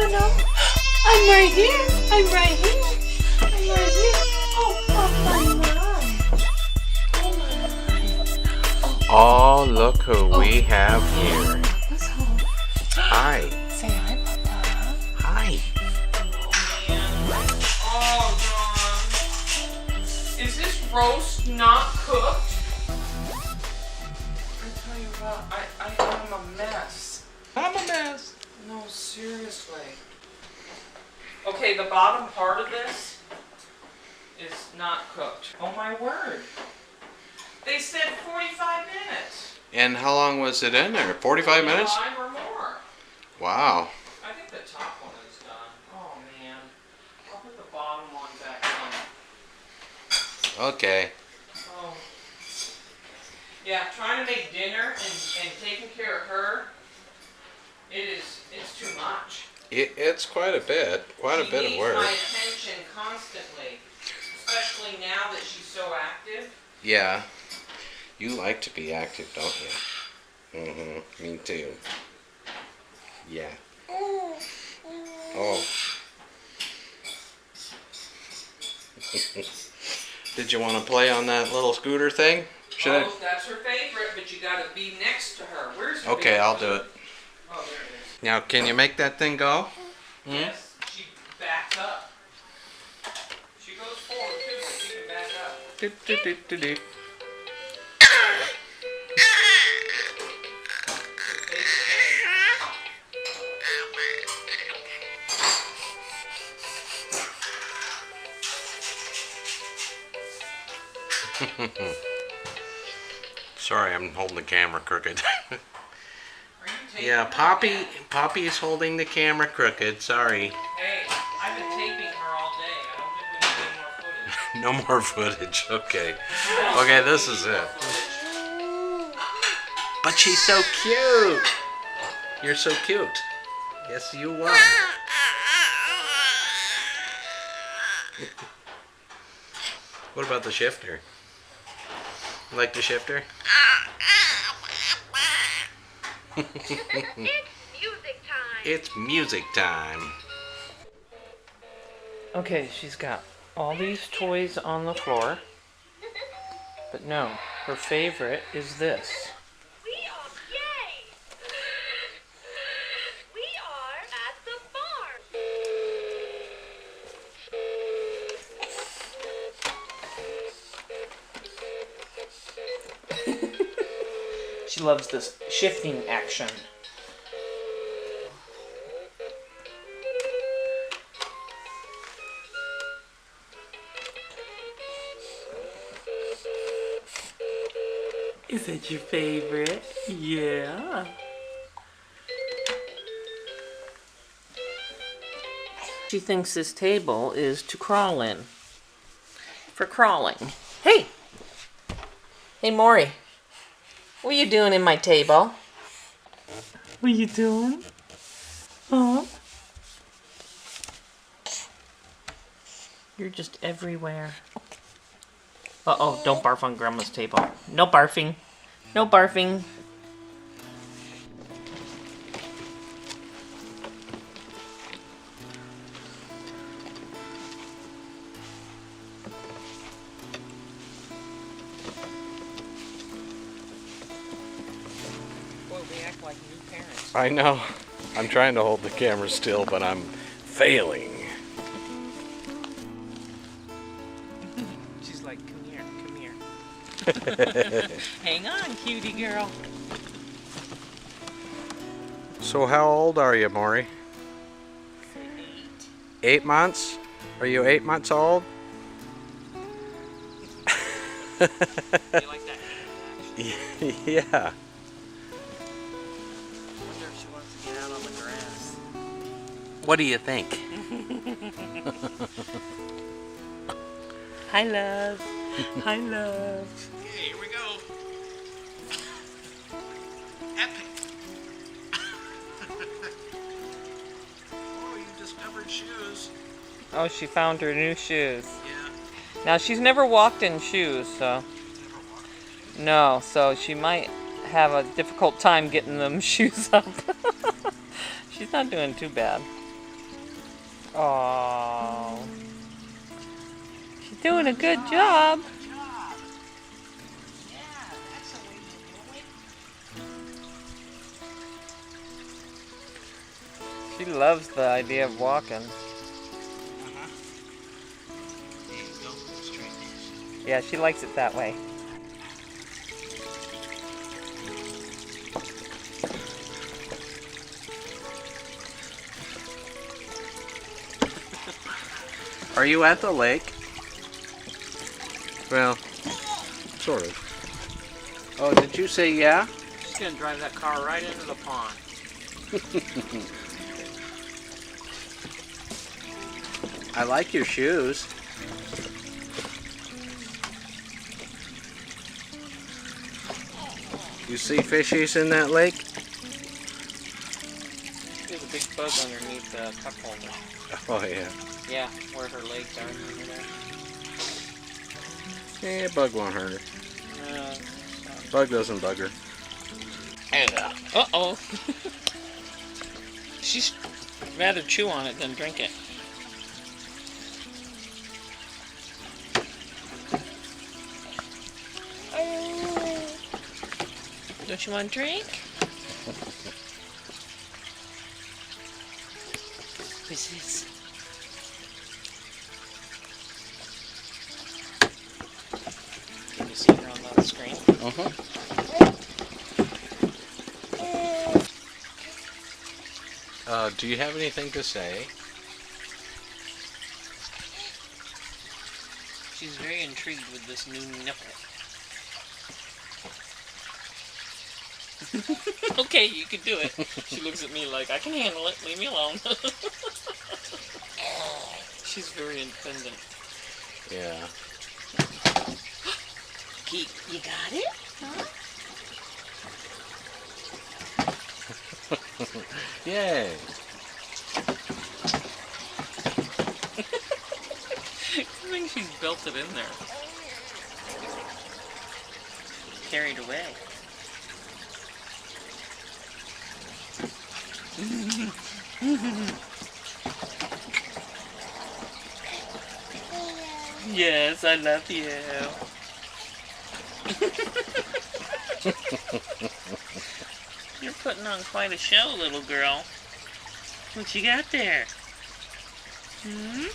no. I'm right here. I'm right here. I'm right here. Oh, Papa. Oh, look who we have here. Papa's home. Hi. Say hi, Papa. Hi. Oh, John. Is this roast not cooked? I tell you what, I'm a mess. I'm a mess. No, seriously. Okay, the bottom part of this is not cooked. Oh my word. They said 45 minutes. And how long was it in there? 45 minutes? 5 or more. Wow. I think the top one is done. Oh man. I'll put the bottom one back on. Okay. Oh. Yeah, trying to make dinner and taking care of her, it's too much. It's quite a bit. Quite a bit of work. She needs my attention constantly, especially now that she's so active. Yeah. You like to be active, don't you? Mm-hmm. Me too. Yeah. Oh. Did you want to play on that little scooter thing? That's her favorite, but you gotta be next to her. Where's her Okay, I'll do it. Oh, there it is. Now, can you make that thing go? Yes, she backs up. She goes forward too, but she can back up. Do. Sorry, I'm holding the camera crooked. Are you taping Yeah, her? Poppy is holding the camera crooked. Sorry. Hey, I've been taping her all day. I don't think we need any more footage. No more footage. Okay. Okay, this is it. But she's so cute. You're so cute. Yes, you are. What about the shifter? You like the shifter? It's music time. It's music time. Okay, she's got all these toys on the floor. But no, her favorite is this. We are yay. We are at the farm. She loves this shifting action. Is that your favorite? Yeah. She thinks this table is to crawl in. For crawling. Hey! Hey, Mori. What are you doing in my table? What are you doing? Huh? You're just everywhere. Uh-oh, don't barf on Grandma's table. No barfing. No barfing. Boy, we act like new parents. I know. I'm trying to hold the camera still, but I'm failing. She's like, come here, come here. Hang on, cutie girl. So how old are you, Maury? 8 months? Are you 8 months old? You like that? Yeah. I wonder if she wants to get out on the grass. What do you think? Hi, love. Hi, love. Okay, here we go. Epic. Oh, you discovered shoes. Oh, she found her new shoes. Yeah. Now, she's never walked in shoes, so... No, so she might have a difficult time getting them shoes up. She's not doing too bad. Oh, she's doing a good job. She loves the idea of walking. There you go. Straight. Yeah, she likes it that way. Are you at the lake? Well, sort of. Oh, did you say yeah? She's gonna drive that car right into the pond. I like your shoes. You see fishies in that lake? There's a big bug underneath the cup holder. Oh yeah. Yeah, where her legs are. Yeah, bug won't hurt her. Uh, Bug doesn't bug her. And Uh-oh. She's rather chew on it than drink it. Don't you want a drink? What's this? Can you see her on the screen? do you have anything to say? She's very intrigued with this new nipple. Okay, you can do it. She looks at me like, I can handle it. Leave me alone. She's very independent. Yeah. You got it? Huh? Yay. I think she's belted in there. Carried away. Yes, I love you. You're putting on quite a show, little girl. What you got there? Hmm?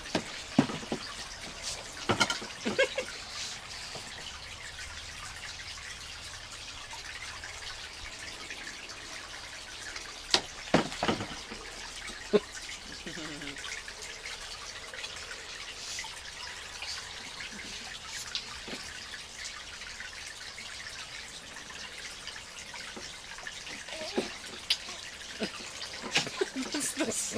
What's this?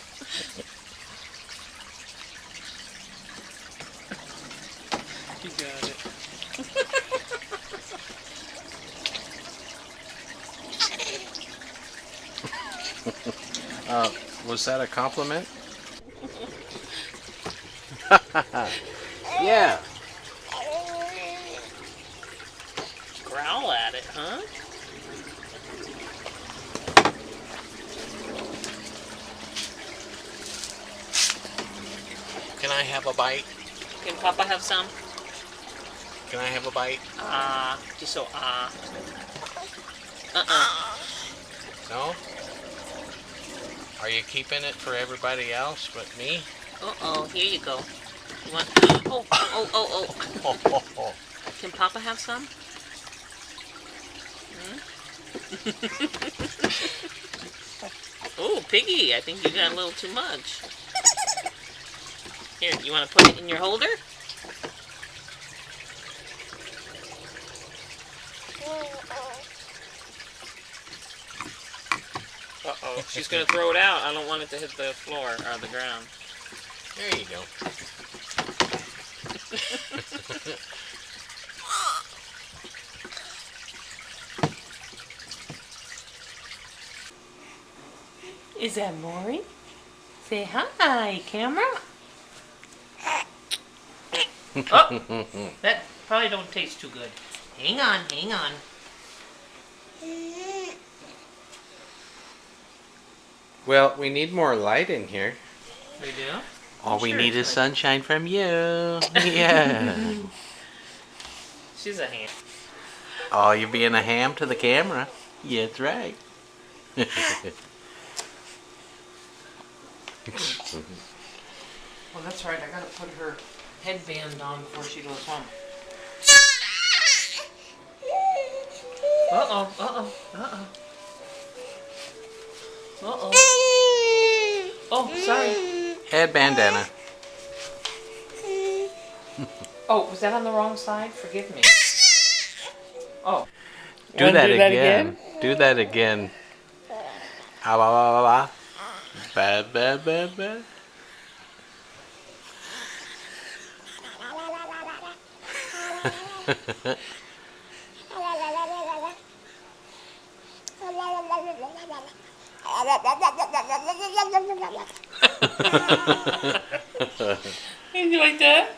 You got it. Was that a compliment? Yeah. Growl at it, huh? Can I have a bite? Can Papa have some? Can I have a bite? Just so No? Are you keeping it for everybody else but me? Uh-oh, here you go. You want... Oh. Can Papa have some? Hmm? Oh, Piggy, I think you got a little too much. Here, you want to put it in your holder? Uh-oh, she's going to throw it out. I don't want it to hit the floor or the ground. There you go. Is that Mori? Say hi, camera. Oh, that probably don't taste too good. Hang on. Well, we need more light in here. We do? All we Sure, need is it's sunshine from you. Yeah. She's a ham. Oh, you're being a ham to the camera. Yeah, that's right. Well, that's right. I gotta put her headband on before she goes home. Uh-oh, uh-oh, uh-oh. Uh-oh. Oh, sorry. Head bandana. Oh, was that on the wrong side? Forgive me. Oh. Do Wanna that do that again. Do that again. Ah, ba, ba, ba, ba. Ba, ba, ba, ba. You like that?